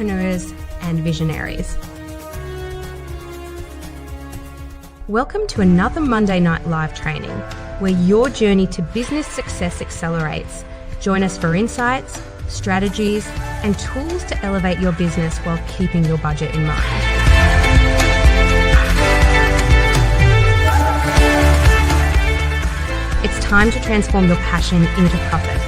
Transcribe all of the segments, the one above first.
entrepreneurs, and visionaries. Welcome to another Monday Night Live training, where your journey to business success accelerates. Join us for insights, strategies, and tools to elevate your business while keeping your budget in mind. It's time to transform your passion into profit.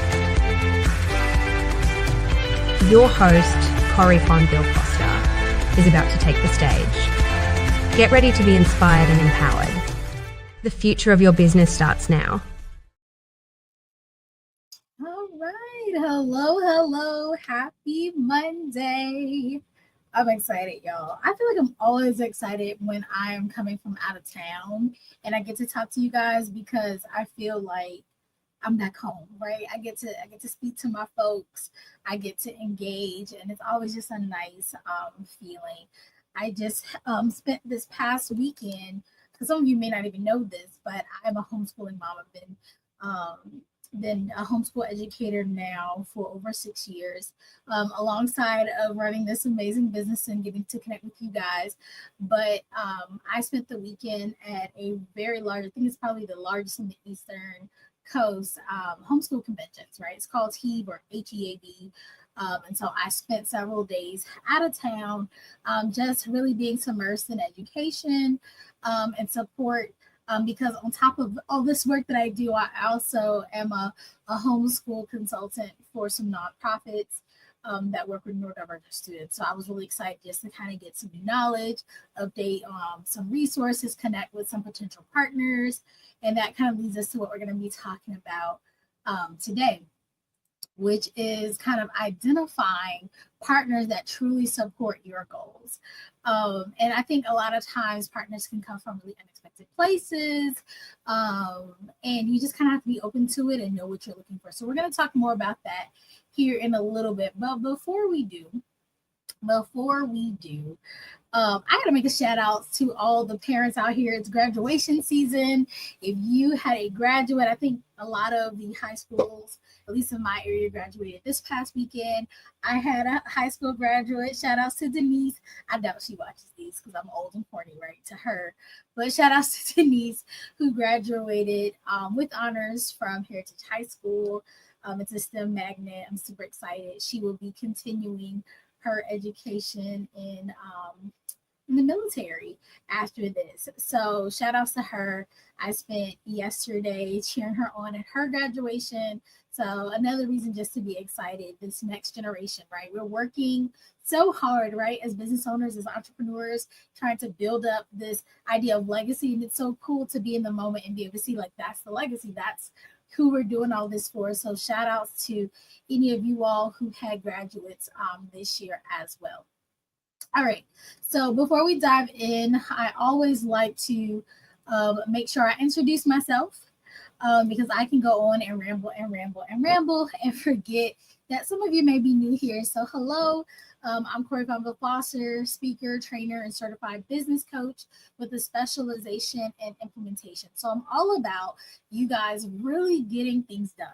Your host, Corey von Bill Foster, is about to take the stage. Get ready to be inspired and empowered. The future of your business starts now. All right. Hello. Happy Monday. I'm excited, y'all. I feel like I'm always excited when I'm coming from out of town and I get to talk to you guys because I feel like I'm back home, right? I get to speak to my folks. I get to engage, and it's always just a nice feeling. I just spent this past weekend, because some of you may not even know this, but I'm a homeschooling mom. I've been a homeschool educator now for over 6 years, alongside of running this amazing business and getting to connect with you guys. But I spent the weekend at a very large, I think it's probably the largest in the Eastern Coast homeschool conventions, right? It's called HEAB or HEAB. And so I spent several days out of town, just really being submersed in education and support. Because on top of all this work that I do, I also am a homeschool consultant for some nonprofits that work with neurodivergent students. So I was really excited just to kind of get some new knowledge, update some resources, connect with some potential partners. And that kind of leads us to what we're going to be talking about today, which is kind of identifying partners that truly support your goals. And I think a lot of times partners can come from really unexpected places, and you just kind of have to be open to it and know what you're looking for. So we're going to talk more about that here in a little bit. But before we do, I got to make a shout out to all the parents out here. It's graduation season. If you had a graduate, I think a lot of the high schools, at least in my area, graduated this past weekend. I had a high school graduate. Shout outs to Denise. I doubt she watches these because I'm old and corny, right, to her. But shout outs to Denise, who graduated with honors from Heritage High School. It's a STEM magnet. I'm super excited. She will be continuing her education in the military after this. So shout outs to her. I spent yesterday cheering her on at her graduation. So another reason just to be excited, this next generation, right? We're working so hard, right? As business owners, as entrepreneurs, trying to build up this idea of legacy. And it's so cool to be in the moment and be able to see like, that's the legacy. That's who we're doing all this for. So shout outs to any of you all who had graduates this year as well. All right. So before we dive in, I always like to make sure I introduce myself because I can go on and ramble and forget that some of you may be new here. So hello, I'm Corey von Bill Foster, speaker, trainer, and certified business coach with a specialization in implementation. So I'm all about you guys really getting things done.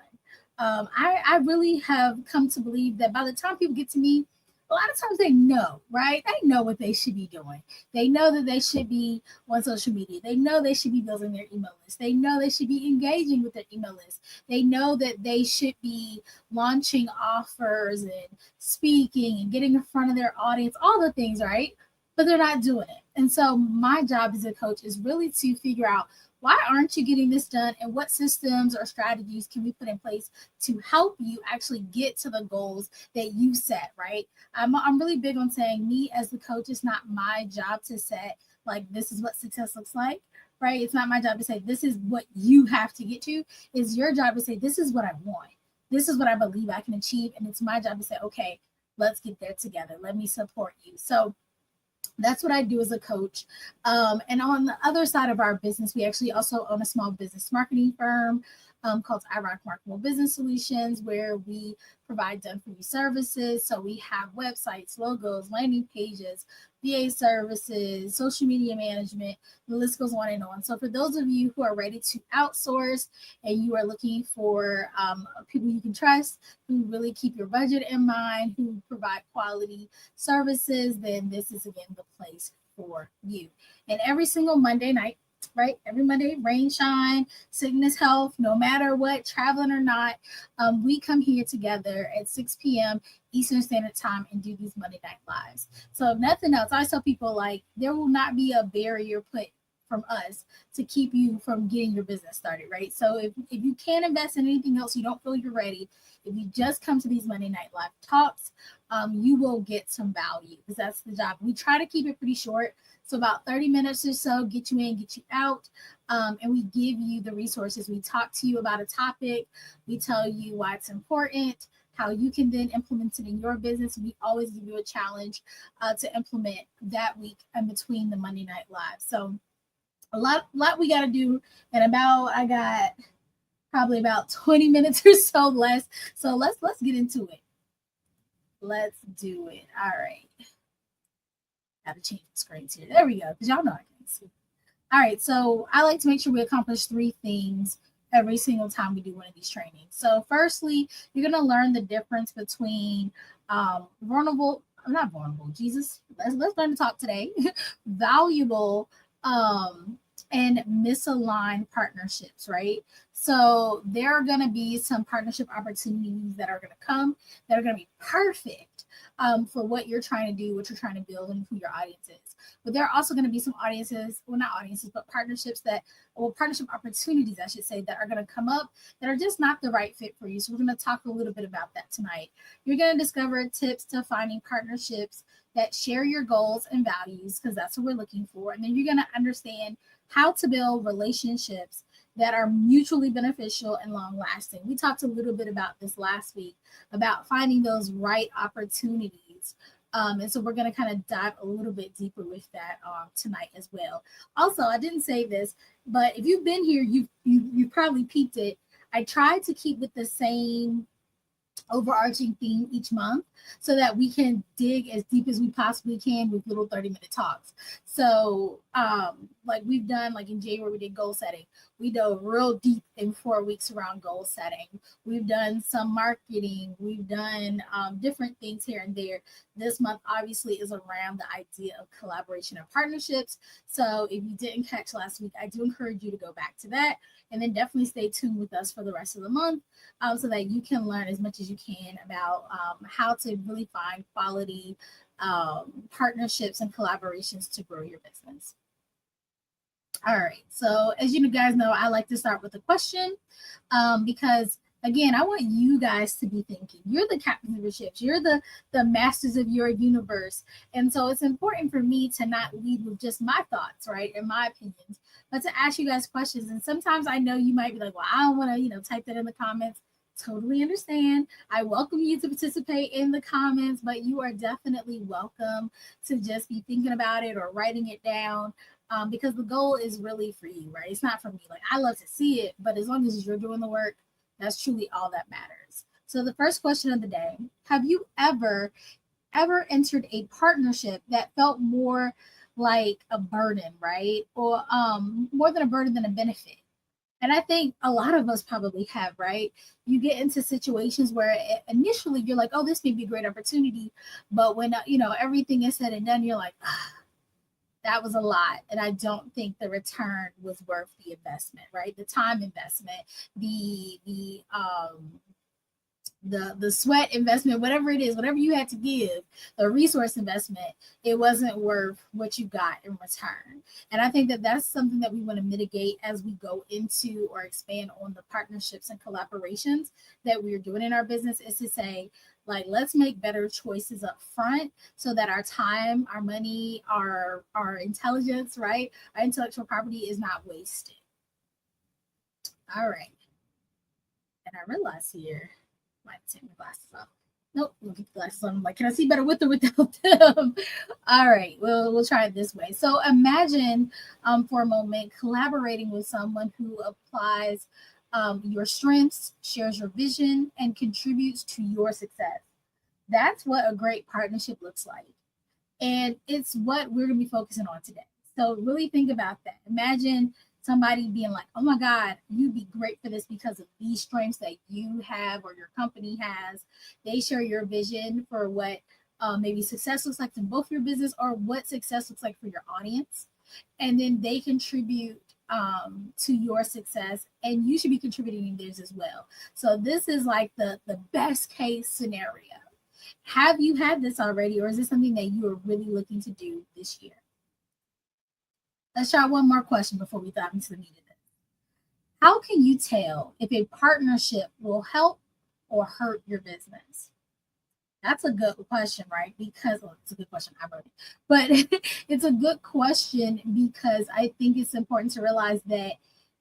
I really have come to believe that by the time people get to me, a lot of times they know, right? They know what they should be doing. They know that they should be on social media. They know they should be building their email list. They know they should be engaging with their email list. They know that they should be launching offers and speaking and getting in front of their audience, all the things, right? But they're not doing it. And so my job as a coach is really to figure out, why aren't you getting this done, and what systems or strategies can we put in place to help you actually get to the goals that you set, right? I'm really big on saying, me as the coach, it's not my job to set like, this is what success looks like, right? It's not my job to say, this is what you have to get to. It's your job to say, this is what I want. This is what I believe I can achieve. And it's my job to say, okay, let's get there together. Let me support you. So that's what I do as a coach. And on the other side of our business, we actually also own a small business marketing firm called IROC Marketable Business Solutions, where we provide done-for-you services. So we have websites, logos, landing pages, VA services, social media management, the list goes on and on. So for those of you who are ready to outsource and you are looking for people you can trust, who really keep your budget in mind, who provide quality services, then this is again the place for you. And every single Monday night, right? Every Monday, rain, shine, sickness, health, no matter what, traveling or not, we come here together at 6 p.m. Eastern Standard Time and do these Monday Night Lives. So if nothing else, I tell people like there will not be a barrier put from us to keep you from getting your business started, right? So if you can't invest in anything else, you don't feel you're ready, if you just come to these Monday Night Live talks, you will get some value because that's the job. We try to keep it pretty short. So about 30 minutes or so, get you in, get you out. And we give you the resources. We talk to you about a topic. We tell you why it's important, how you can then implement it in your business. We always give you a challenge to implement that week in between the Monday Night Live. So a lot we got to do. And I got probably about 20 minutes or so less. So let's get into it. Let's do it. All right. Got to change the screens here. There we go. Because y'all know I can't see. All right. So I like to make sure we accomplish 3 things every single time we do one of these trainings. So firstly, you're going to learn the difference between not vulnerable, Jesus. Let's learn to talk today. Valuable and misaligned partnerships, right? So there are going to be some partnership opportunities that are going to come that are going to be perfect for what you're trying to do, what you're trying to build, and who your audience is. But there are also going to be some audiences, well, not audiences, but partnership opportunities, I should say, that are going to come up that are just not the right fit for you. So we're going to talk a little bit about that tonight. You're going to discover tips to finding partnerships that share your goals and values, because that's what we're looking for. And then you're going to understand how to build relationships that are mutually beneficial and long lasting. We talked a little bit about this last week, about finding those right opportunities. And so we're going to kind of dive a little bit deeper with that tonight as well. Also, I didn't say this, but if you've been here, you probably peeped it. I tried to keep with the same overarching theme each month so that we can dig as deep as we possibly can with little 30-minute talks. So like we've done, like in January we did goal setting. We dove real deep in 4 weeks around goal setting. We've done some marketing. We've done different things here and there. This month obviously is around the idea of collaboration and partnerships. So if you didn't catch last week, I do encourage you to go back to that, and then definitely stay tuned with us for the rest of the month so that you can learn as much as you can about how to really find quality partnerships and collaborations to grow your business. All right. So as you guys know, I like to start with a question because, again, I want you guys to be thinking. You're the captains of your ships. You're the masters of your universe. And so it's important for me to not lead with just my thoughts, right, and my opinions, but to ask you guys questions. And sometimes I know you might be like, well, I don't want to, type that in the comments. Totally understand. I welcome you to participate in the comments, but you are definitely welcome to just be thinking about it or writing it down because the goal is really for you, right? It's not for me. Like, I love to see it, but as long as you're doing the work, that's truly all that matters. So the first question of the day, have you ever entered a partnership that felt more like a burden, right? Or more than a burden than a benefit? And I think a lot of us probably have, right? You get into situations where initially you're like, oh, this may be a great opportunity. But when, everything is said and done, you're like, that was a lot. And I don't think the return was worth the investment, right? The time investment, the sweat investment, whatever it is, whatever you had to give, the resource investment, it wasn't worth what you got in return. And I think that that's something that we want to mitigate as we go into or expand on the partnerships and collaborations that we're doing in our business, is to say, like, let's make better choices up front so that our time, our money, our intelligence, right, our intellectual property is not wasted. All right. And I realize here, might take my glasses off. Nope, we'll get the glasses on. I'm like, can I see better with or without them? All right, we'll try it this way. So imagine for a moment collaborating with someone who applies your strengths, shares your vision, and contributes to your success. That's what a great partnership looks like. And it's what we're going to be focusing on today. So really think about that. Imagine somebody being like, oh my God, you'd be great for this because of these strengths that you have or your company has. They share your vision for what maybe success looks like in both your business or what success looks like for your audience. And then they contribute to your success, and you should be contributing in theirs as well. So this is like the best case scenario. Have you had this already, or is this something that you are really looking to do this year? Let's try one more question before we dive into the meat of this. How can you tell if a partnership will help or hurt your business? That's a good question, right? Because, well, it's a good question. I wrote it. But it's a good question because I think it's important to realize that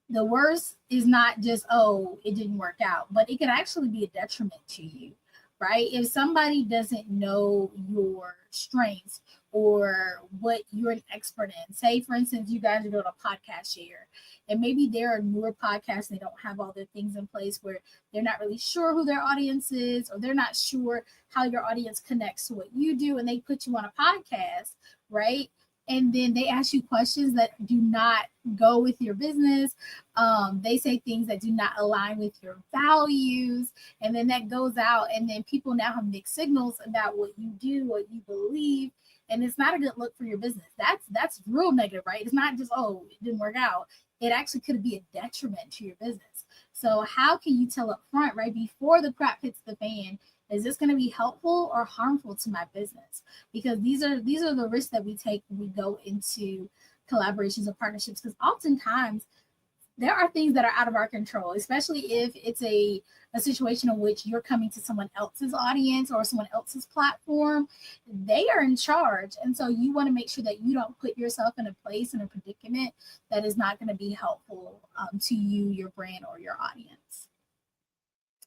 the worst is not just, oh, it didn't work out, but it can actually be a detriment to you, right? If somebody doesn't know your strengths or what you're an expert in, say, for instance, you guys are doing a podcast share, and maybe they're a newer podcast, they don't have all their things in place where they're not really sure who their audience is, or they're not sure how your audience connects to what you do, and they put you on a podcast, right? And then they ask you questions that do not go with your business. They say things that do not align with your values. And then that goes out, and then people now have mixed signals about what you do, what you believe. And it's not a good look for your business. That's real negative, right? It's not just, oh, it didn't work out. It actually could be a detriment to your business. So how can you tell up front, right, before the crap hits the fan, is this going to be helpful or harmful to my business? Because these are the risks that we take when we go into collaborations or partnerships. Because oftentimes there are things that are out of our control, especially if it's a situation in which you're coming to someone else's audience or someone else's platform. They are in charge. And so you want to make sure that you don't put yourself in a place, in a predicament that is not going to be helpful to you, your brand, or your audience.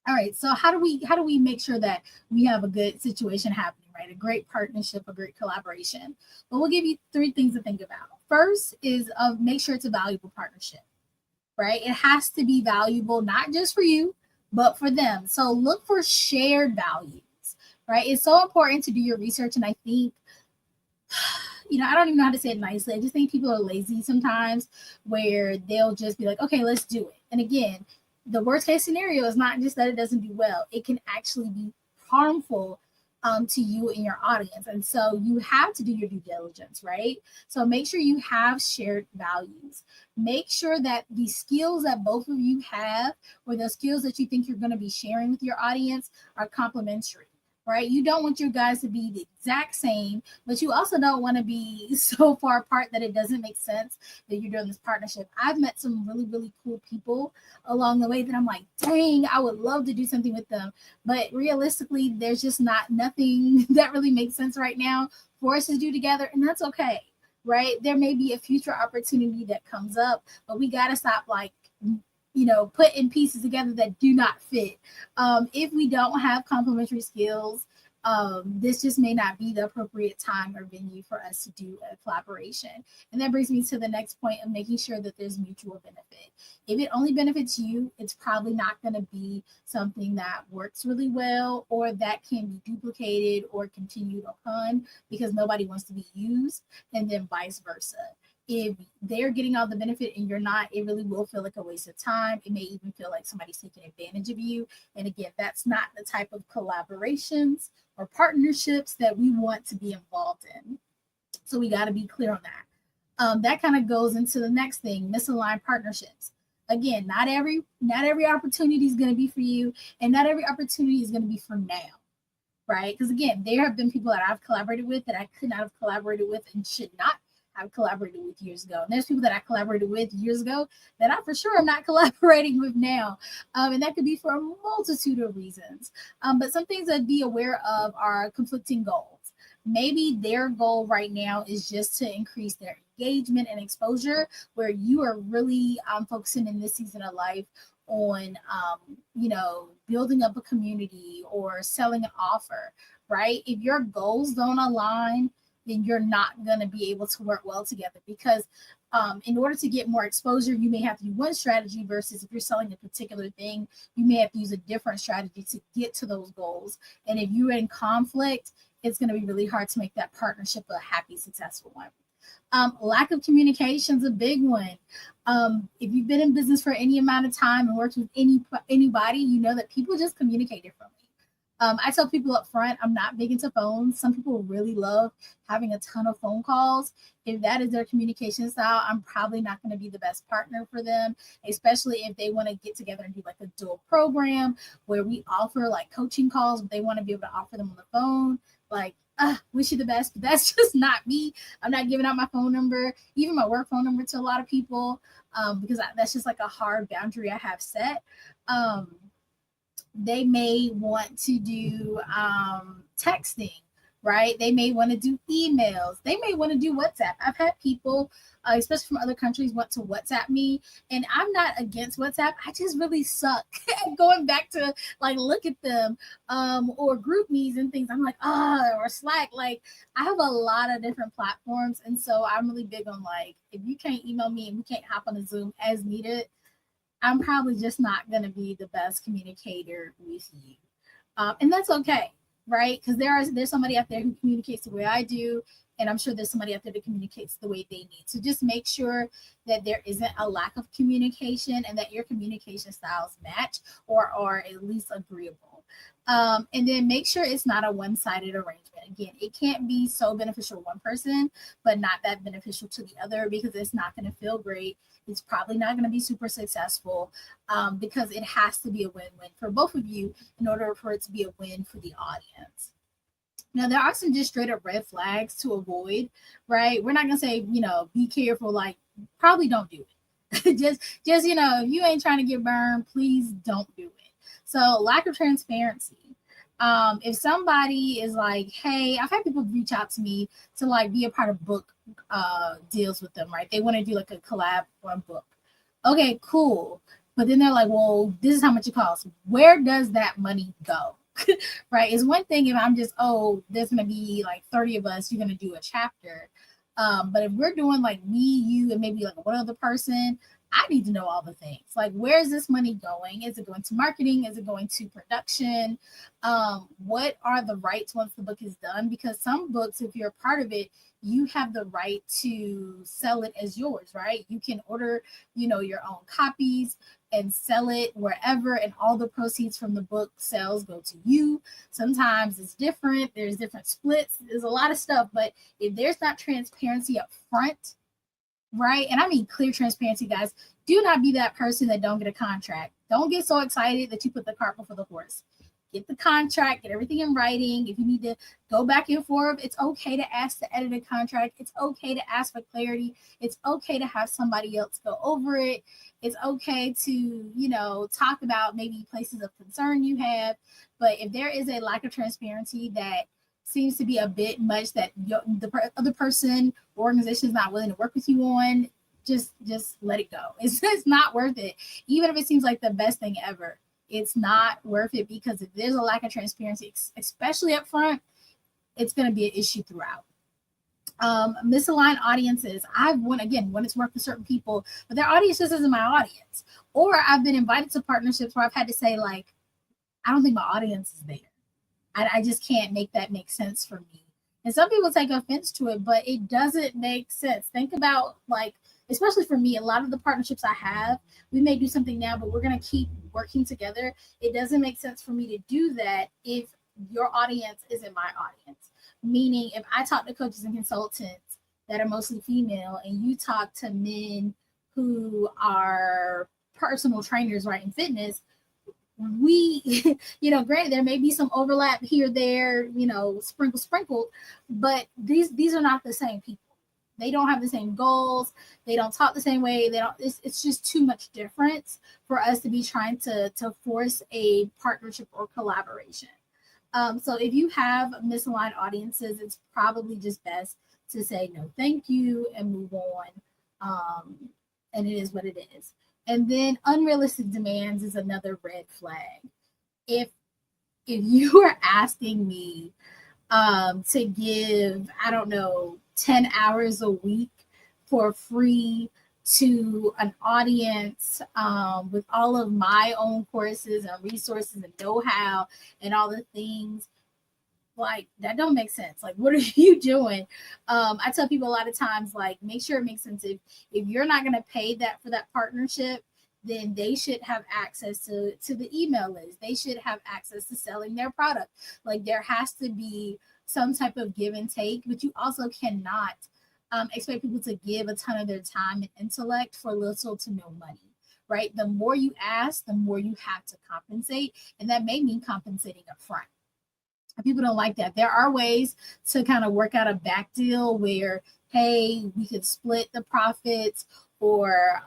All right, so how do we make sure that we have a good situation happening, right? A great partnership, a great collaboration. Well, we'll give you 3 things to think about. First is make sure it's a valuable partnership, right? It has to be valuable, not just for you, but for them. So look for shared values, right? It's so important to do your research, and I think, I don't even know how to say it nicely. I just think people are lazy sometimes, where they'll just be like, okay, let's do it. And again, the worst case scenario is not just that it doesn't do well. It can actually be harmful to you and your audience. And so you have to do your due diligence, right? So make sure you have shared values. Make sure that the skills that both of you have, or the skills that you think you're going to be sharing with your audience, are complementary. Right? You don't want your guys to be the exact same, but you also don't want to be so far apart that it doesn't make sense that you're doing this partnership. I've met some really, really cool people along the way that I'm like, dang, I would love to do something with them. But realistically, there's just nothing that really makes sense right now for us to do together. And that's okay, right? There may be a future opportunity that comes up, but we got to stop putting pieces together that do not fit. If we don't have complementary skills, this just may not be the appropriate time or venue for us to do a collaboration. And that brings me to the next point of making sure that there's mutual benefit. If it only benefits you, it's probably not going to be something that works really well, or that can be duplicated or continued upon because nobody wants to be used, and then vice versa. If they're getting all the benefit and you're not, it really will feel like a waste of time. It may even feel like somebody's taking advantage of you. And again, that's not the type of collaborations or partnerships that we want to be involved in. So we got to be clear on that. That kind of goes into the next thing, misaligned partnerships. Again, not every opportunity is going to be for you, and not every opportunity is going to be for now. Right? Because again, there have been people that I've collaborated with that I could not have collaborated with and should not I've collaborated with years ago. And there's people that I collaborated with years ago that I for sure am not collaborating with now. And that could be for a multitude of reasons. But some things I'd be aware of are conflicting goals. Maybe their goal right now is just to increase their engagement and exposure, where you are really focusing in this season of life on, building up a community or selling an offer, right? If your goals don't align, then you're not going to be able to work well together, because in order to get more exposure, you may have to do one strategy versus if you're selling a particular thing, you may have to use a different strategy to get to those goals. And if you're in conflict, it's going to be really hard to make that partnership a happy, successful one. Lack of communication is a big one. If you've been in business for any amount of time and worked with anybody, you know that people just communicate differently. I tell people up front, I'm not big into phones. Some people really love having a ton of phone calls. If that is their communication style, I'm probably not going to be the best partner for them, especially if they want to get together and do like a dual program where we offer like coaching calls, but they want to be able to offer them on the phone. Like, wish you the best, but that's just not me. I'm not giving out my phone number, even my work phone number, to a lot of people, because that's just like a hard boundary I have set. They may want to do texting, right? They may want to do emails. They may want to do WhatsApp. I've had people, especially from other countries, want to WhatsApp me, and I'm not against WhatsApp. I just really suck at going back to like look at them, or group me's and things. I'm like, or Slack. Like, I have a lot of different platforms, and so I'm really big on like, if you can't email me and we can't hop on a Zoom as needed, I'm probably just not going to be the best communicator with you. And that's okay, right? Because there's somebody out there who communicates the way I do, and I'm sure there's somebody out there that communicates the way they need. So just make sure that there isn't a lack of communication and that your communication styles match or are at least agreeable. And then make sure it's not a one-sided arrangement. Again, it can't be so beneficial to one person, but not that beneficial to the other, because it's not going to feel great. It's probably not going to be super successful, because it has to be a win-win for both of you in order for it to be a win for the audience. Now, there are some just straight up red flags to avoid, right? We're not going to say, be careful, like probably don't do it. just, if you ain't trying to get burned, please don't do it. So lack of transparency. If somebody is like, hey, I've had people reach out to me to like be a part of book deals with them, right? They want to do like a collab on a book. Okay, cool. But then they're like, well, this is how much it costs. Where does that money go? Right? It's one thing if I'm just, there's going to be like 30 of us, you're going to do a chapter. But if we're doing like me, you, and maybe like one other person, I need to know all the things. Like, where is this money going? Is it going to marketing? Is it going to production? What are the rights once the book is done? Because some books, if you're a part of it, you have the right to sell it as yours, right? You can order, your own copies and sell it wherever, and all the proceeds from the book sales go to you. Sometimes it's different. There's different splits. There's a lot of stuff. But if there's not transparency up front, right? And I mean clear transparency, guys. Do not be that person that don't get a contract. Don't get so excited that you put the cart before the horse. Get the contract, get everything in writing. If you need to go back and forth, it's okay to ask to edit a contract. It's okay to ask for clarity. It's okay to have somebody else go over it. It's okay to, talk about maybe places of concern you have. But if there is a lack of transparency that seems to be a bit much that the other person or organization is not willing to work with you on, just let it go. It's not worth it. Even if it seems like the best thing ever, it's not worth it, because if there's a lack of transparency, especially up front, it's going to be an issue throughout. Misaligned audiences. When it's worked with certain people, but their audience just isn't my audience. Or I've been invited to partnerships where I've had to say, like, I don't think my audience is there. I just can't make that make sense for me. And some people take offense to it, but it doesn't make sense. Think about, like, especially for me, a lot of the partnerships I have, we may do something now, but we're going to keep working together. It doesn't make sense for me to do that if your audience isn't my audience. Meaning, if I talk to coaches and consultants that are mostly female, and you talk to men who are personal trainers, right, in fitness, we, granted, there may be some overlap here, there, sprinkled, but these are not the same people. They don't have the same goals. They don't talk the same way. It's just too much difference for us to be trying to force a partnership or collaboration. So if you have misaligned audiences, it's probably just best to say no, thank you, and move on. And it is what it is. And then unrealistic demands is another red flag. If you are asking me to give, 10 hours a week for free to an audience, with all of my own courses and resources and know-how and all the things, Like, that don't make sense. Like, what are you doing? I tell people a lot of times, like, make sure it makes sense. If you're not going to pay that for that partnership, then they should have access to the email list. They should have access to selling their product. Like, there has to be some type of give and take, but you also cannot expect people to give a ton of their time and intellect for little to no money, right? The more you ask, the more you have to compensate, and that may mean compensating up front. People don't like that. There are ways to kind of work out a back deal where, hey, we could split the profits, or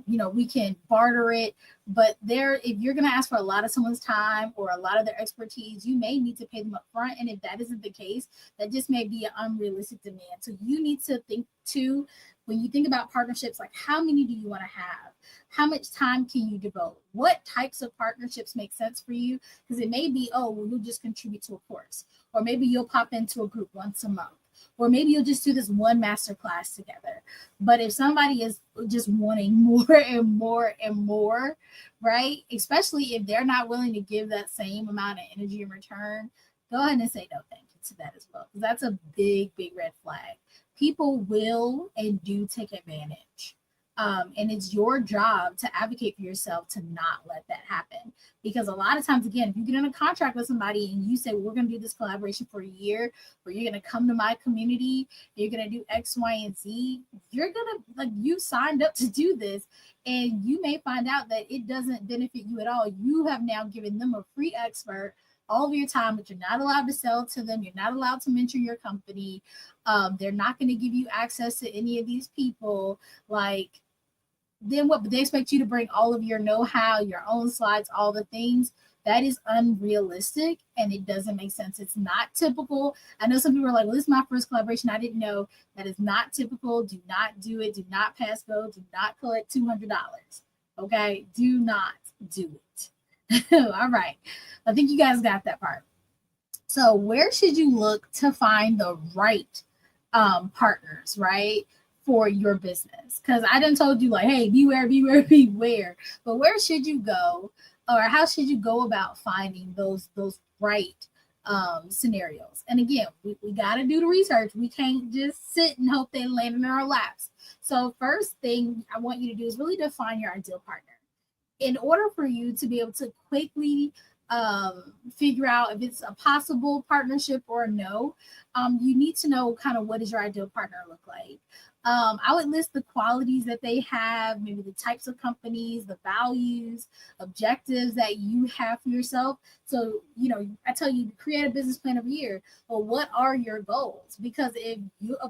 we can barter it. But if you're going to ask for a lot of someone's time or a lot of their expertise, you may need to pay them up front. And if that isn't the case, that just may be an unrealistic demand. So you need to think too, when you think about partnerships, like, how many do you want to have? How much time can you devote? What types of partnerships make sense for you? Because it may be, oh, well, you'll just contribute to a course, or maybe you'll pop into a group once a month, or maybe you'll just do this one master class together. But if somebody is just wanting more and more and more, right, especially if they're not willing to give that same amount of energy in return, go ahead and say no thank you to that as well, because that's a big, big red flag. People will and do take advantage. And it's your job to advocate for yourself to not let that happen. Because a lot of times, again, if you get in a contract with somebody and you say, we're going to do this collaboration for a year, or you're going to come to my community, you're going to do X, Y, and Z, you're going to, like, you signed up to do this, and you may find out that it doesn't benefit you at all. You have now given them a free expert all of your time, but you're not allowed to sell to them. You're not allowed to mention your company. They're not going to give you access to any of these people. Like, then what? But they expect you to bring all of your know-how, your own slides, all the things. That is unrealistic, and it doesn't make sense. It's not typical. I know some people are like, well, this is my first collaboration. I didn't know. That is not typical. Do not do it. Do not pass go. Do not collect $200. Okay? Do not do it. All right. I think you guys got that part. So where should you look to find the right partners, right, for your business? Because I done told you, like, hey, beware, beware, beware. But where should you go, or how should you go about finding those right scenarios? And again, we got to do the research. We can't just sit and hope they land in our laps. So first thing I want you to do is really define your ideal partner. In order for you to be able to quickly figure out if it's a possible partnership or no, you need to know kind of what does your ideal partner look like. I would list the qualities that they have, maybe the types of companies, the values, objectives that you have for yourself. So, I tell you, create a business plan every year. Well, what are your goals? Because if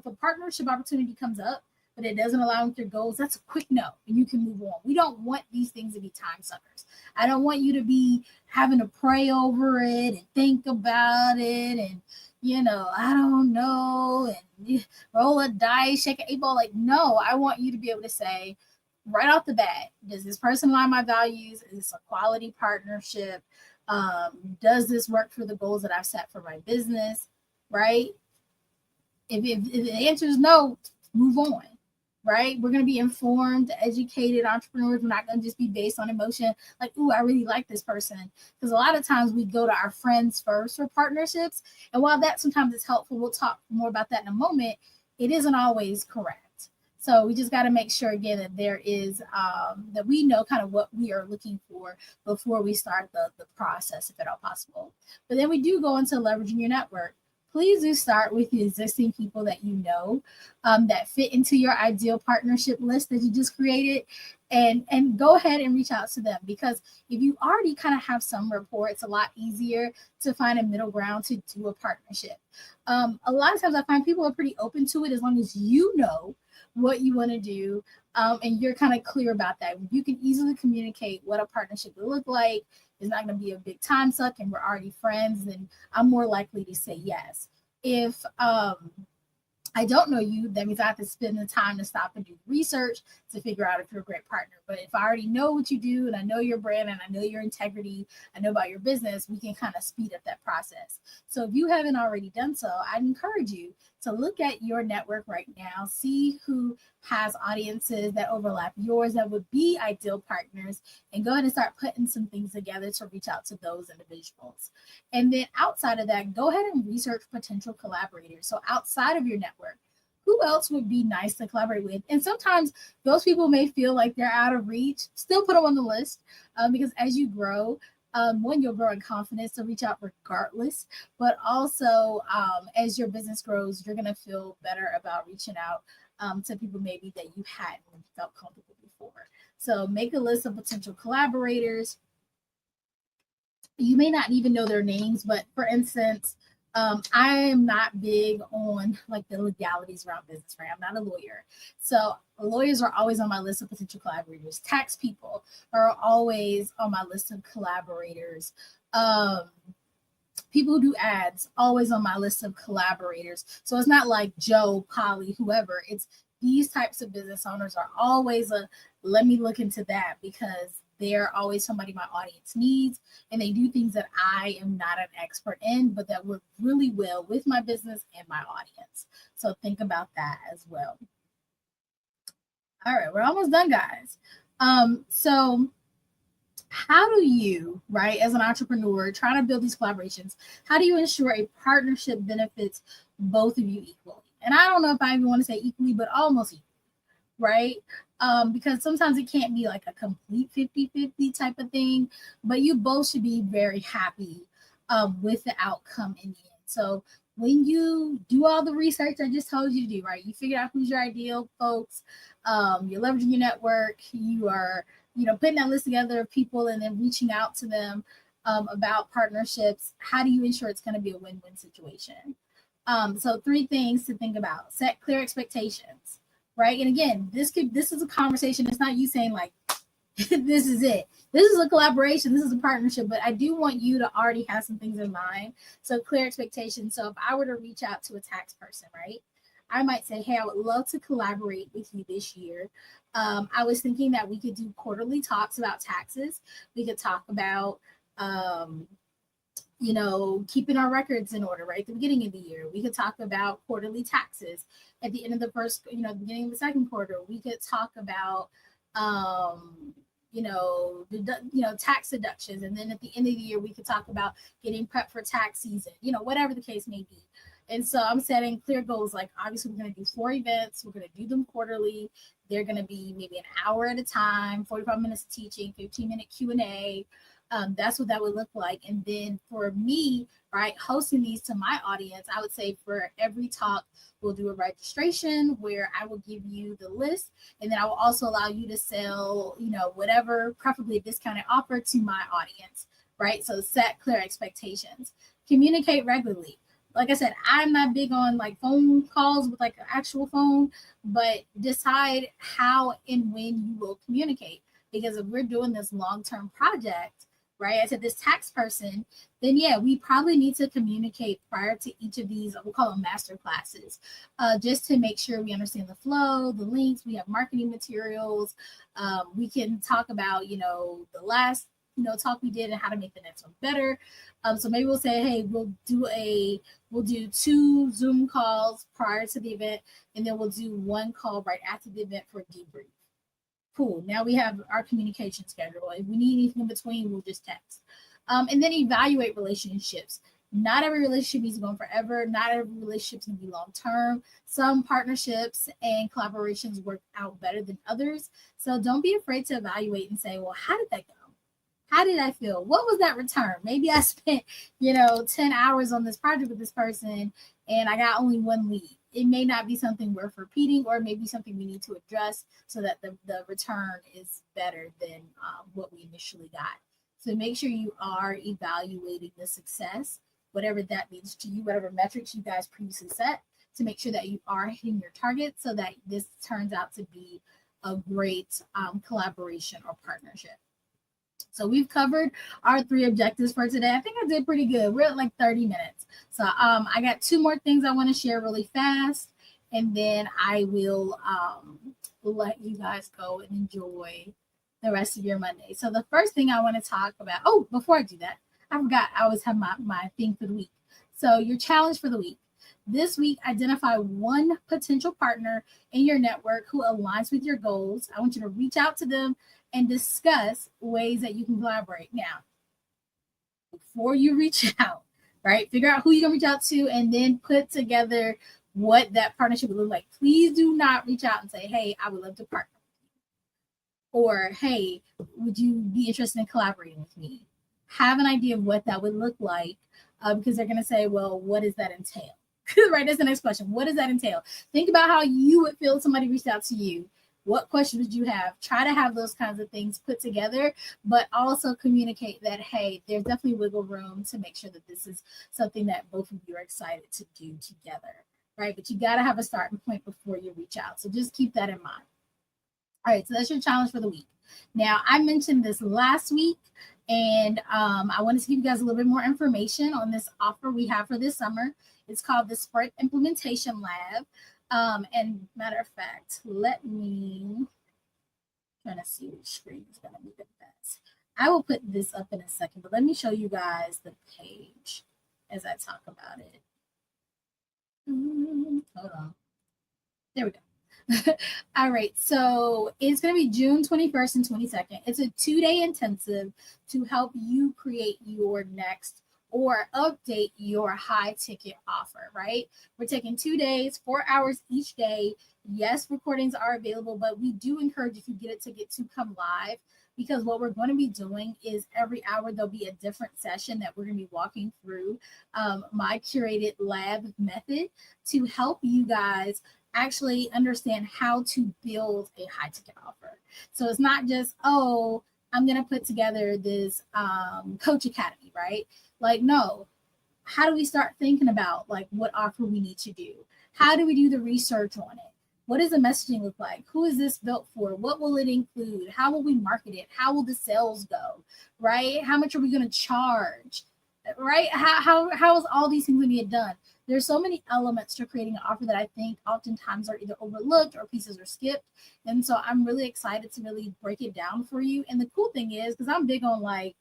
a partnership opportunity comes up, but it doesn't align with your goals, that's a quick no, and you can move on. We don't want these things to be time suckers. I don't want you to be having to pray over it and think about it and, I don't know, and roll a dice, shake an 8-ball. Like, no, I want you to be able to say right off the bat, does this person align my values? Is this a quality partnership? Does this work for the goals that I've set for my business, right? If the answer is no, move on. Right? We're going to be informed, educated entrepreneurs. We're not going to just be based on emotion. Like, ooh, I really like this person. Because a lot of times we go to our friends first for partnerships. And while that sometimes is helpful, we'll talk more about that in a moment, it isn't always correct. So we just got to make sure, again, that there is, that we know kind of what we are looking for before we start the process, if at all possible. But then we do go into leveraging your network. Please do start with the existing people that you know that fit into your ideal partnership list that you just created, and go ahead and reach out to them. Because if you already kind of have some rapport, it's a lot easier to find a middle ground to do a partnership. A lot of times I find people are pretty open to it as long as you know what you want to do and you're kind of clear about that. You can easily communicate what a partnership would look like. It's not going to be a big time suck and we're already friends, then I'm more likely to say yes. If I I don't know you, that means I have to spend the time to stop and do research to figure out if you're a great partner. But if I already know what you do and I know your brand and I know your integrity, I know about your business, we can kind of speed up that process. So if you haven't already done so, I'd encourage you to look at your network right now, see who has audiences that overlap yours that would be ideal partners, and go ahead and start putting some things together to reach out to those individuals. And then outside of that, go ahead and research potential collaborators. So outside of your network, who else would be nice to collaborate with? And sometimes those people may feel like they're out of reach. Still put them on the list, because as you grow, one, you'll grow in confidence to reach out regardless, but also as your business grows, you're going to feel better about reaching out to people maybe that you hadn't felt comfortable before. So make a list of potential collaborators. You may not even know their names, but for instance, I am not big on like the legalities around business, right? I'm not a lawyer. So lawyers are always on my list of potential collaborators. Tax people are always on my list of collaborators. People who do ads, always on my list of collaborators. So it's not like Joe, Polly, whoever. It's these types of business owners are always let me look into that, because they're always somebody my audience needs, and they do things that I am not an expert in, but that work really well with my business and my audience. So think about that as well. All right, we're almost done, guys. So how do you, right, as an entrepreneur trying to build these collaborations, how do you ensure a partnership benefits both of you equally? And I don't know if I even want to say equally, but almost equally, right? Because sometimes it can't be like a complete 50-50 type of thing, but you both should be very happy with the outcome in the end. So when you do all the research I just told you to do, right, you figure out who's your ideal folks, you're leveraging your network, you are, putting that list together of people and then reaching out to them about partnerships. How do you ensure it's going to be a win-win situation? So 3 things to think about: set clear expectations. Right. And again, this is a conversation. It's not you saying like, this is it. This is a collaboration. This is a partnership. But I do want you to already have some things in mind. So clear expectations. So if I were to reach out to a tax person, right, I might say, hey, I would love to collaborate with you this year. I was thinking that we could do quarterly talks about taxes. We could talk about, keeping our records in order, right? At the beginning of the year, we could talk about quarterly taxes. At the end of the first, the beginning of the second quarter, we could talk about, tax deductions. And then at the end of the year, we could talk about getting prepped for tax season, whatever the case may be. And so I'm setting clear goals. Like, obviously, we're going to do 4 events. We're going to do them quarterly. They're going to be maybe an hour at a time, 45 minutes of teaching, 15-minute Q&A. That's what that would look like. And then for me, right, hosting these to my audience, I would say for every talk, we'll do a registration where I will give you the list. And then I will also allow you to sell, whatever, preferably a discounted offer to my audience, right? So set clear expectations. Communicate regularly. Like I said, I'm not big on like phone calls with like an actual phone, but decide how and when you will communicate. Because if we're doing this long-term project, right, I said this tax person, then yeah, we probably need to communicate prior to each of these, we'll call them master classes, just to make sure we understand the flow, the links, we have marketing materials. We can talk about, the last talk we did and how to make the next one better. So maybe we'll say, hey, we'll do 2 Zoom calls prior to the event, and then we'll do 1 call right after the event for a debrief. Cool. Now we have our communication schedule. If we need anything in between, we'll just text. And then evaluate relationships. Not every relationship needs to go on forever. Not every relationship is going to be long term. Some partnerships and collaborations work out better than others. So don't be afraid to evaluate and say, well, how did that go? How did I feel? What was that return? Maybe I spent, 10 hours on this project with this person and I got only 1 lead. It may not be something worth repeating, or maybe something we need to address so that the return is better than what we initially got. So make sure you are evaluating the success, whatever that means to you, whatever metrics you guys previously set, to make sure that you are hitting your target so that this turns out to be a great collaboration or partnership. So we've covered our 3 objectives for today. I think I did pretty good. We're at like 30 minutes. So I got 2 more things I want to share really fast. and then I will let you guys go and enjoy the rest of your Monday. So the first thing I want to talk about, oh, before I do that, I forgot I always have my thing for the week. So your challenge for the week. This week, identify one potential partner in your network who aligns with your goals. I want you to reach out to them and discuss ways that you can collaborate. Now, before you reach out, right, figure out who you're going to reach out to and then put together what that partnership would look like. Please do not reach out and say, hey, I would love to partner. Or, hey, would you be interested in collaborating with me? Have an idea of what that would look like, because they're going to say, well, what does that entail? Right, that's the next question. What does that entail? Think about how you would feel if somebody reached out to you. What questions would you have? Try to have those kinds of things put together, but also communicate that, hey, there's definitely wiggle room to make sure that this is something that both of you are excited to do together, right? But you got to have a starting point before you reach out. So just keep that in mind. All right, so that's your challenge for the week. Now, I mentioned this last week, and I wanted to give you guys a little bit more information on this offer we have for this summer. It's called the Sprint Implementation Lab. And matter of fact, let me try to see which screen is going to be the best. I will put this up in a second, but let me show you guys the page as I talk about it. Hold on. There we go. All right, so it's going to be June 21st and 22nd. It's a 2-day intensive to help you create your next or update your high ticket offer, right? We're taking 2 days, 4 hours each day. Yes, recordings are available, but we do encourage, if you get to come live, because what we're going to be doing is every hour there'll be a different session that we're going to be walking through my curated lab method to help you guys actually understand how to build a high ticket offer. So it's not just, oh, I'm going to put together this coach academy, right? Like, no, how do we start thinking about like what offer we need to do? How do we do the research on it? What does the messaging look like? Who is this built for? What will it include? How will we market it? How will the sales go, right? How much are we going to charge, right? How is all these things going to get done? There's so many elements to creating an offer that I think oftentimes are either overlooked or pieces are skipped. And so I'm really excited to really break it down for you. And the cool thing is, because I'm big on like,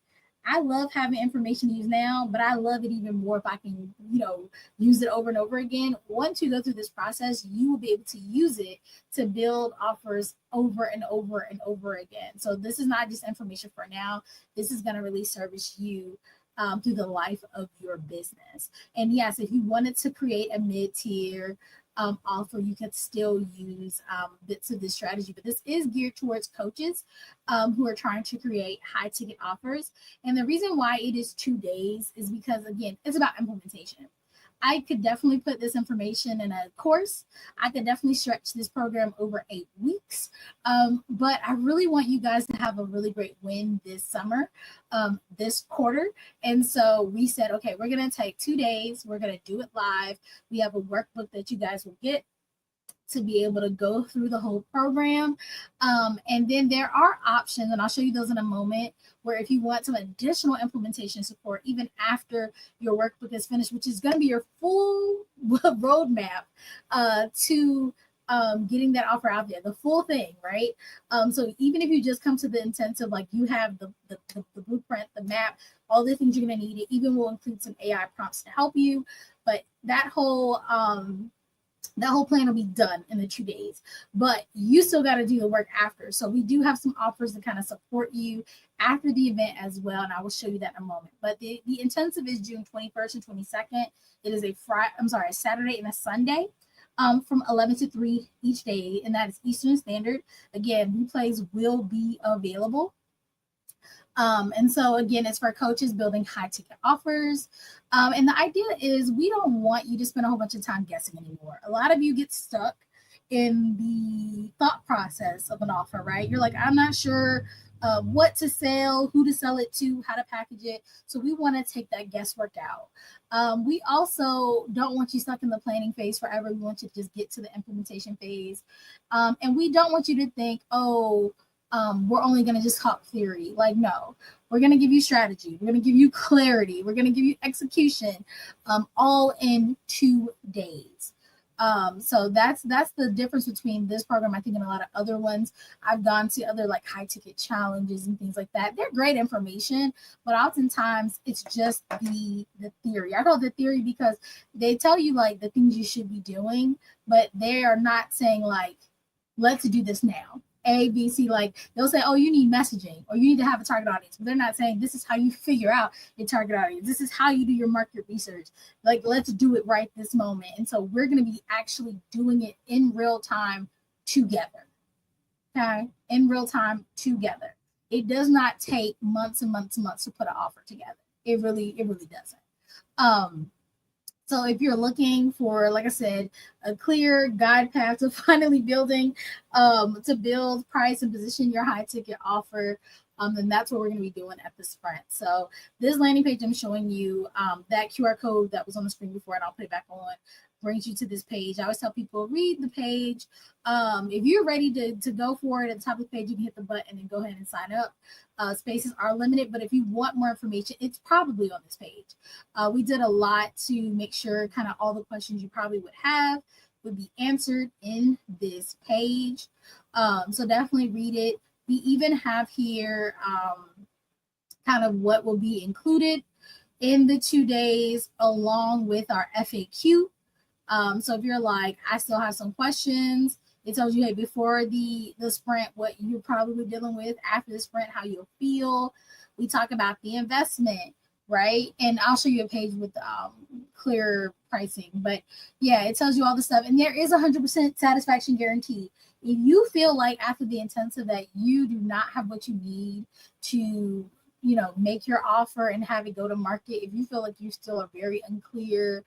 I love having information to use now, but I love it even more if I can, use it over and over again. Once you go through this process, you will be able to use it to build offers over and over and over again. So this is not just information for now. This is going to really service you through the life of your business. And yes, if you wanted to create a mid-tier offer, you could still use bits of this strategy, but this is geared towards coaches who are trying to create high ticket offers. And the reason why it is 2 days is because, again, it's about implementation. I could definitely put this information in a course. I could definitely stretch this program over 8 weeks. But I really want you guys to have a really great win this summer, this quarter. And so we said, okay, we're going to take 2 days. We're going to do it live. We have a workbook that you guys will get to be able to go through the whole program. And then there are options, and I'll show you those in a moment, where if you want some additional implementation support, even after your workbook is finished, which is going to be your full roadmap to getting that offer out there, the full thing, right? So even if you just come to the intensive, like you have the blueprint, the map, all the things you're going to need, it even will include some AI prompts to help you. But that whole plan will be done in the 2 days, but you still got to do the work after. So we do have some offers to kind of support you after the event as well, and I will show you that in a moment. But the intensive is June 21st and 22nd. It is a Saturday and a Sunday from 11 to 3 each day, and that is Eastern Standard. Again, replays will be available. And so again, it's for coaches building high ticket offers. And the idea is we don't want you to spend a whole bunch of time guessing anymore. A lot of you get stuck in the thought process of an offer, right? You're like, I'm not sure what to sell, who to sell it to, how to package it. So we want to take that guesswork out. We also don't want you stuck in the planning phase forever. We want you to just get to the implementation phase. And we don't want you to think, we're only going to just talk theory. Like, no, we're going to give you strategy. We're going to give you clarity. We're going to give you execution, all in 2 days. So that's the difference between this program, I think, and a lot of other ones. I've gone to other like high ticket challenges and things like that. They're great information, but oftentimes it's just the theory. I call it the theory because they tell you like the things you should be doing, but they are not saying like, let's do this now. A, B, C, like they'll say, oh, you need messaging or you need to have a target audience. But they're not saying this is how you figure out your target audience. This is how you do your market research. Like, let's do it right this moment. And so we're going to be actually doing it in real time together. Okay. In real time together. It does not take months and months and months to put an offer together. It really doesn't. So if you're looking for, like I said, a clear guide path to finally building, to build, price, and position your high ticket offer, then that's what we're going to be doing at the Sprint. So this landing page I'm showing you, that QR code that was on the screen before, and I'll put it back on, brings you to this page. I always tell people, read the page. If you're ready to go for it, at the top of the page, you can hit the button and go ahead and sign up. Spaces are limited, but if you want more information, it's probably on this page. We did a lot to make sure kind of all the questions you probably would have would be answered in this page. So definitely read it. We even have here kind of what will be included in the 2 days along with our FAQ. So if you're like, I still have some questions, it tells you, hey, before the sprint, what you're probably dealing with, after the sprint, how you'll feel. We talk about the investment, right? And I'll show you a page with clear pricing. But yeah, it tells you all the stuff. And there is 100% satisfaction guarantee. If you feel like after the intensive that you do not have what you need to, make your offer and have it go to market, if you feel like you still are very unclear,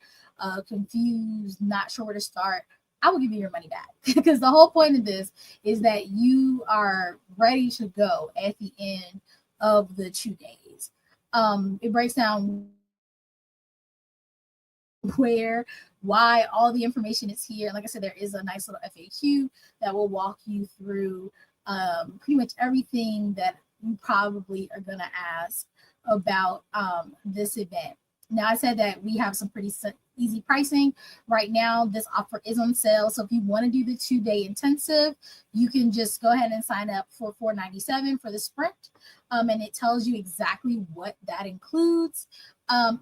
confused, not sure where to start, I will give you your money back because the whole point of this is that you are ready to go at the end of the 2 days. It breaks down why all the information is here. Like I said, there is a nice little FAQ that will walk you through pretty much everything that you probably are going to ask about this event. Now, I said that we have some pretty easy pricing. Right now, this offer is on sale. So if you want to do the 2-day intensive, you can just go ahead and sign up for $497 for the sprint. And it tells you exactly what that includes.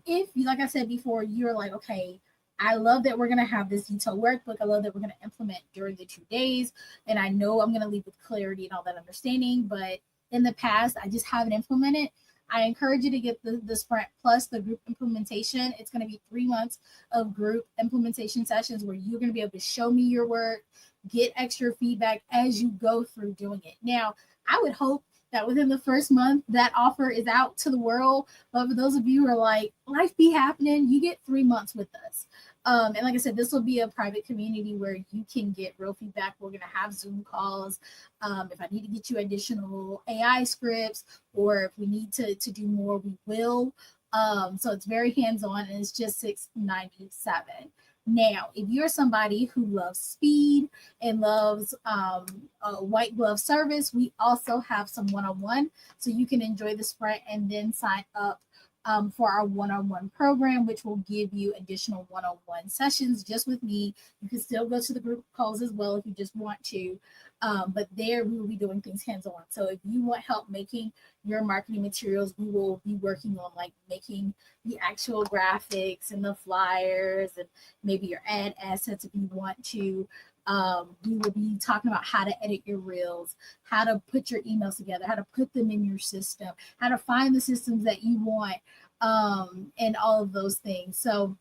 If, like I said before, you're like, okay, I love that we're going to have this detailed workbook. I love that we're going to implement during the 2 days. And I know I'm going to leave with clarity and all that understanding. But in the past, I just haven't implemented. I encourage you to get the sprint plus the group implementation. It's going to be 3 months of group implementation sessions where you're going to be able to show me your work, get extra feedback as you go through doing it. Now, I would hope that within the first month, that offer is out to the world. But for those of you who are like, life be happening, you get 3 months with us. And like I said, this will be a private community where you can get real feedback. We're going to have Zoom calls. If I need to get you additional AI scripts, or if we need to do more, we will. So it's very hands-on, and it's just $697. Now, if you're somebody who loves speed and loves a white glove service, we also have some one-on-one. So you can enjoy the sprint and then sign up for our one-on-one program, which will give you additional one-on-one sessions just with me. You can still go to the group calls as well if you just want to. But there we will be doing things hands-on. So if you want help making your marketing materials, we will be working on like making the actual graphics and the flyers and maybe your ad assets if you want to. We will be talking about how to edit your reels, how to put your emails together, how to put them in your system, how to find the systems that you want, and all of those things. So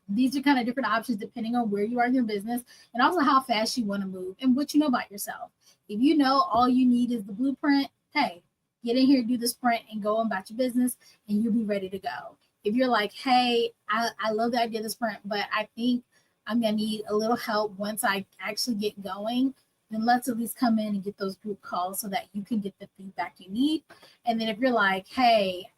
these are kind of different options depending on where you are in your business and also how fast you want to move and what you know about yourself. If you know all you need is the blueprint, hey, get in here, do the sprint, and go on about your business, and you'll be ready to go. If you're like, hey, I love the idea of the sprint, but I think I'm going to need a little help once I actually get going, then let's at least come in and get those group calls so that you can get the feedback you need. And then if you're like, hey,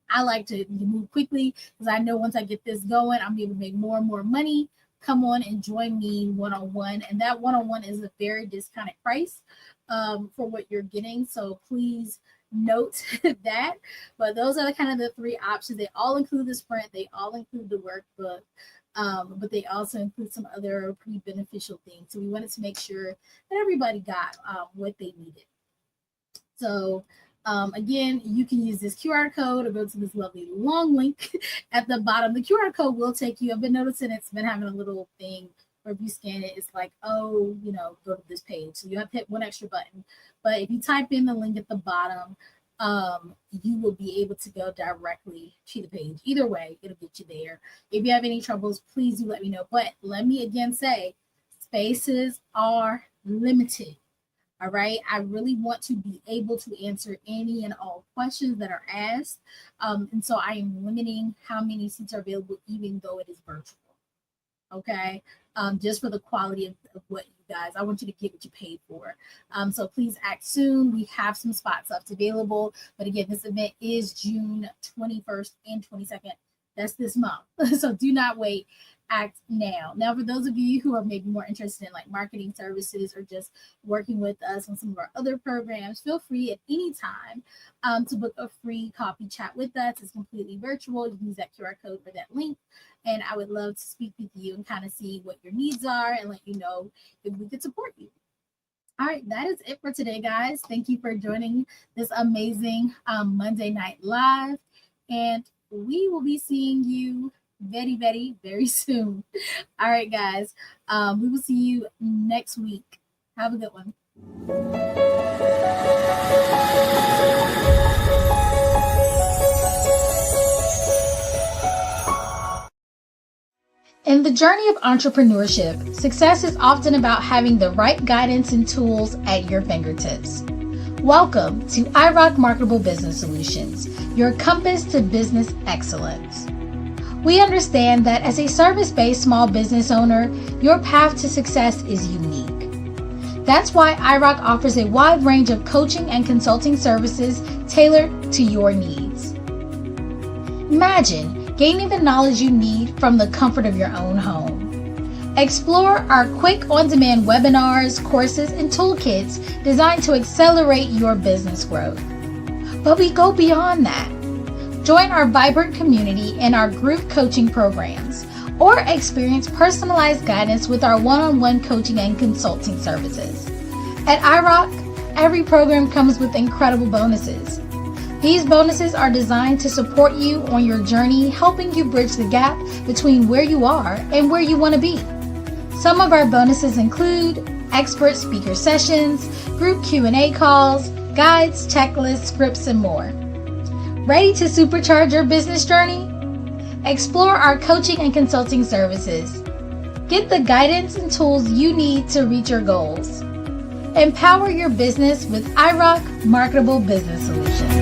I like to move quickly because I know once I get this going, I'm able to make more and more money, come on and join me one-on-one. And that one-on-one is a very discounted price for what you're getting. So please note that. But those are the kind of the 3 options. They all include the sprint. They all include the workbook. but they also include some other pretty beneficial things. So we wanted to make sure that everybody got what they needed. So again, you can use this QR code or go to this lovely long link at the bottom. The QR code will take you. I've been noticing it's been having a little thing where if you scan it, it's like, oh, go to this page. So you have to hit one extra button. But if you type in the link at the bottom, you will be able to go directly to the page. Either way, it'll get you there. If you have any troubles, please do let me know. But let me again say, spaces are limited. All right. I really want to be able to answer any and all questions that are asked. And so I am limiting how many seats are available, even though it is virtual. Okay. Just for the quality of what you guys, I want you to get what you paid for. So please act soon. We have some spots left available. But again, this event is June 21st and 22nd. That's this month. So do not wait. Act now. Now, for those of you who are maybe more interested in like marketing services or just working with us on some of our other programs, feel free at any time to book a free coffee chat with us. It's completely virtual. You can use that QR code for that link. And I would love to speak with you and kind of see what your needs are and let you know if we could support you. All right, that is it for today, guys. Thank you for joining this amazing Monday Night Live. And we will be seeing you very, very, very soon. All right, guys. We will see you next week. Have a good one. In the journey of entrepreneurship, success is often about having the right guidance and tools at your fingertips. Welcome to IROC Marketable Business Solutions, your compass to business excellence. We understand that as a service-based small business owner, your path to success is unique. That's why IROC offers a wide range of coaching and consulting services tailored to your needs. Imagine gaining the knowledge you need from the comfort of your own home. Explore our quick on-demand webinars, courses, and toolkits designed to accelerate your business growth. But we go beyond that. Join our vibrant community in our group coaching programs, or experience personalized guidance with our one-on-one coaching and consulting services. At IROC, every program comes with incredible bonuses. These bonuses are designed to support you on your journey, helping you bridge the gap between where you are and where you want to be. Some of our bonuses include expert speaker sessions, group Q&A calls, guides, checklists, scripts, and more. Ready to supercharge your business journey? Explore our coaching and consulting services. Get the guidance and tools you need to reach your goals. Empower your business with IROC Marketable Business Solutions.